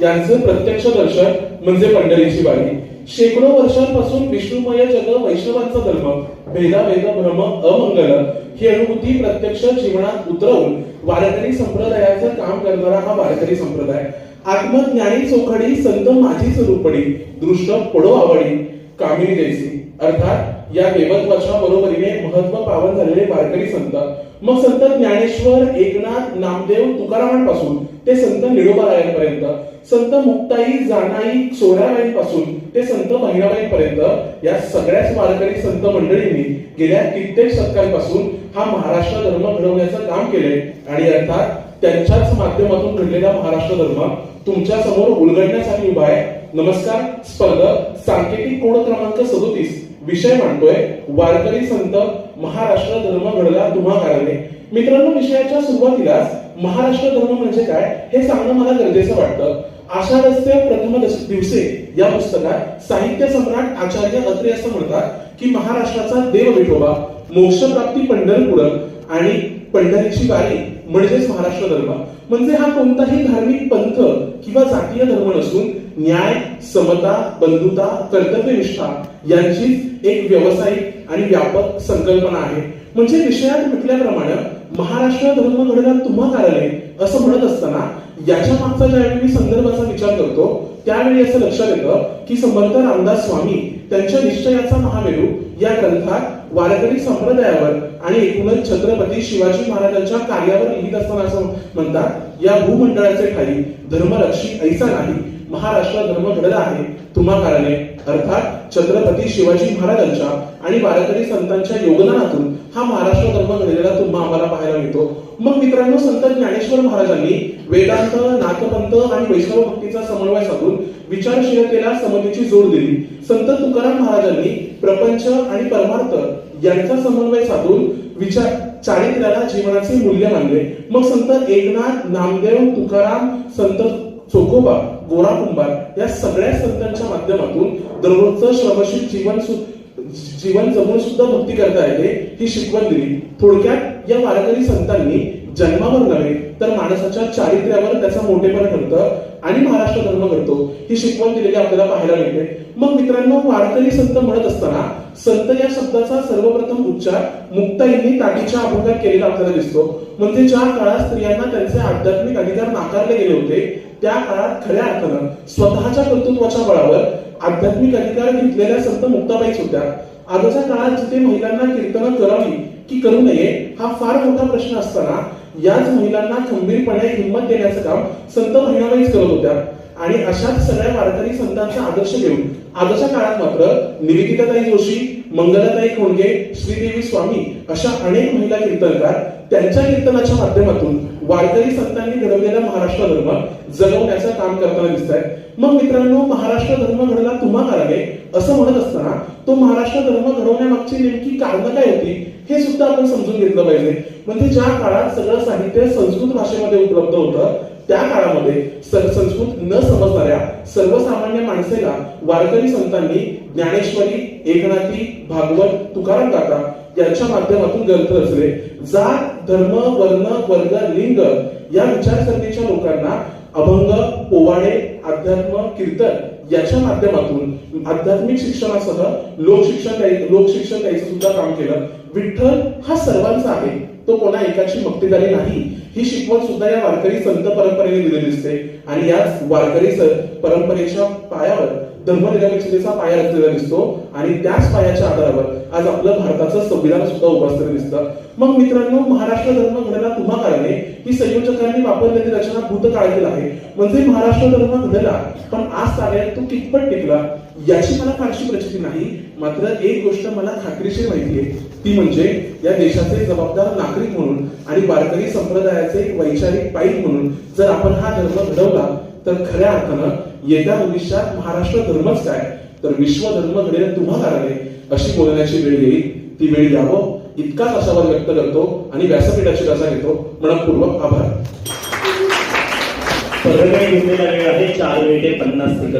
यांचं प्रत्यक्ष दर्शन म्हणजे पंढरीची वारी. शेकडो वर्षांपासून विष्णुमय जग वैष्णवांचा धर्म भेदाभेद भ्रम अमंगल ही अनुभूती प्रत्यक्ष जीवनात उतरवून वारकरी संप्रदायाचं काम करणारा हा वारकरी संप्रदाय. आत्मज्ञानी चोखडी संत माझी स्वरूपडी दृष्ट पडो आवडी कामिनी जैसी. अर्थात या देवत्वाच्या बरोबरीने महत्व पावन झालेले वारकरी संत, मग संत ज्ञानेश्वर एकनाथ नामदेव तुकारामांपासून ते संत निळोबारायांपर्यंत, संत मुक्ताई जानाई सोऱ्याबाईंपासून ते संत बहिणाबाईंपर्यंत या सगळ्याच वारकरी संत मंडळींनी गेल्या कित्येक शतकांपासून हा महाराष्ट्र धर्म घडवण्याचं काम केले. आणि अर्थात त्यांच्याच माध्यमातून घडलेला महाराष्ट्र धर्म तुमच्या समोर उलगडण्यासाठी उभा आहे. नमस्कार. स्पर्धक सांकेतिक कोड क्रमांक 37 विषय मांडतोय वारकरी संत महाराष्ट्र धर्म घडला तुम्हा कारणे. मित्रांनो, विषयाच्या सुरुवातीलाच महाराष्ट्र धर्म म्हणजे काय हे सांगणं मला गरजेचं वाटतं. आषाढस्य प्रथम दिवसे या पुस्तकात साहित्य सम्राट आचार्य अत्रे असं म्हणतात की महाराष्ट्राचा देव विठोबा, मोक्षप्राप्ती पंढरपूर आणि पंढरीची वारी म्हणजेच महाराष्ट्र धर्म. म्हणजे हा कोणताही धार्मिक पंथ किंवा जातीय धर्म नसून न्याय, समता, बंधुता, कर्तव्यनिष्ठा यांची एक व्यावसायिक आणि व्यापक संकल्पना आहे. म्हणजे विषयात म्हटल्याप्रमाणे महाराष्ट्र धर्म घडला तुम्हा कारणे असं म्हणत असताना याच्या मागचा ज्यावेळी मी संदर्भाचा विचार करतो त्यावेळी असं लक्षात येतं की समर्थ रामदास स्वामी त्यांच्या निश्चयाचा महामेरू या ग्रंथात वारकरी संप्रदायावर आणि एकूणच छत्रपती शिवाजी महाराजांच्या कार्यावर लिहित असताना असं म्हणतात, या भूमंडळाचे ठाई धर्मरक्षी ऐसा नाही, महाराष्ट्र धर्म घडला आहे तुम्हा कारणे. अर्थात छत्रपती शिवाजी महाराजांच्या आणि वारकरी संतांच्या योगदानातून हा महाराष्ट्र धर्म घडलेला तुम्हा आम्हाला पाहायला मिळतो. मग मित्रांनो, संत ज्ञानेश्वर महाराजांनी वेदांत, नाथपंथ आणि वैष्णव भक्तीचा समन्वय साधून विचारशीलतेला समतेची जोड दिली. संत तुकाराम महाराजांनी प्रपंच आणि परमार्थ यांचा समन्वय साधून विचार चारित्र्याला जीवनाचे मूल्य मानले. मग संत एकनाथ, नामदेव, तुकाराम, संत चोखोबा, गोरा कुंभार या सगळ्या संतांच्या माध्यमातून दररोजचं श्रमशील जीवन जगून सुद्धा भक्ती करता येते ही शिकवण दिली. थोडक्यात या वारकरी संतांनी जन्मावर नव्हे तर माणसाच्या चारित्र्यावर त्याचा मोठेपण ठरतं आणि महाराष्ट्र धर्म घडतो ही शिकवण दिलेली आपल्याला पाहायला मिळते. मग मित्रांनो, वारकरी संत म्हणत असताना संत या शब्दाचा सर्वप्रथम उच्चार मुक्ताईंनी ताटीच्या अभंगात केलेला आपल्याला दिसतो. म्हणजे ज्या काळात स्त्रियांना त्यांचे आध्यात्मिक अधिकार नाकारले गेले होते त्या काळात खऱ्या अर्थानं स्वतःच्या कर्तृत्वाच्या बळावर आध्यात्मिक अधिकार घेतलेल्या संत मुक्ताबाईच होत्या. आजच्या काळात जिथे महिलांना कीर्तनं करावी की करू नये हा फार मोठा प्रश्न असताना याच महिलांना खंबीरपणे हिंमत देण्याचं काम संत बहिणाबाईच करत होत्या. आणि अशाच सगळ्या वारकरी संतांचा आदर्श घेऊन आजच्या काळात मात्र निवेदिताताई जोशी, मंगलाताई खोंडगे, श्रीदेवी स्वामी अशा अनेक महिला कीर्तनकार त्यांच्या कीर्तनाच्या माध्यमातून वारकरी संतांनी घडवलेला महाराष्ट्र धर्म जगवण्याचं काम करताना दिसत आहे. मग मित्रांनो, महाराष्ट्र धर्म घडला तुम्हा कारणे असं म्हणत असताना तो महाराष्ट्र धर्म घडवण्यामागची नेमकी कारणं काय होती हे सुद्धा आपण समजून घेतलं पाहिजे. म्हणजे ज्या काळात सगळं साहित्य संस्कृत भाषेमध्ये उपलब्ध होतं त्या काळामध्ये संस्कृत न समजणाऱ्या सर्वसामान्य माणसाला वारकरी संतांनी ज्ञानेश्वरी, एकनाथी, भागवत, तुकाराम गाथा यांच्या माध्यमातून ग्रंथ रचले. जात, धर्म, वर्ण, वर्ग, लिंग या विचारसरणीच्या लोकांना अभंग, पोवाडे, अध्यात्म, कीर्तन याच्या माध्यमातून आध्यात्मिक शिक्षणासह लोकशिक्षण द्यायचं सुद्धा काम केलं. विठ्ठल हा सर्वांचा आहे, तो कोणा एकाची मक्तेदारी नाही ही शिकवण सुद्धा या वारकरी संत परंपरेने दिलेली दिसते. आणि याच वारकरी परंपरेच्या पायावर धर्मनिरपेक्षतेचा पाया रचलेला दिसतो आणि त्याच पायाच्या आधारावर आज आपलं भारताचं संविधान सुद्धा उभं असलेलं दिसतं. मग मित्रांनो, महाराष्ट्र धर्म घडला तुम्हा कारणे ही संयोजकांनी वापरलेली रचना भूतकाळातील आहे. म्हणजे महाराष्ट्र धर्म घडला पण आज ताब्यात तो कितपत टिकला याची मला फारशी प्रचिती नाही. मात्र एक गोष्ट मला खात्रीशीर माहिती आहे ती म्हणजे या देशाचे जबाबदार नागरिक म्हणून आणि वारकरी संप्रदायाचे वैचारिक पाईक म्हणून जर आपण हा धर्म घडवला तर खऱ्या अर्थानं येत्या भविष्यात महाराष्ट्र धर्मच काय तर विश्व धर्म घडेल तुम्हा कारणे अशी बोलण्याची वेळ येईल. ती वेळ यावं इतकाच आशावाद व्यक्त करतो आणि व्यासपीठाची रजा घेतो. मनपूर्वक आभार. स्पर्धेने घेतलेला वेळ आहे 4 मिनिटे 50 सेकंद.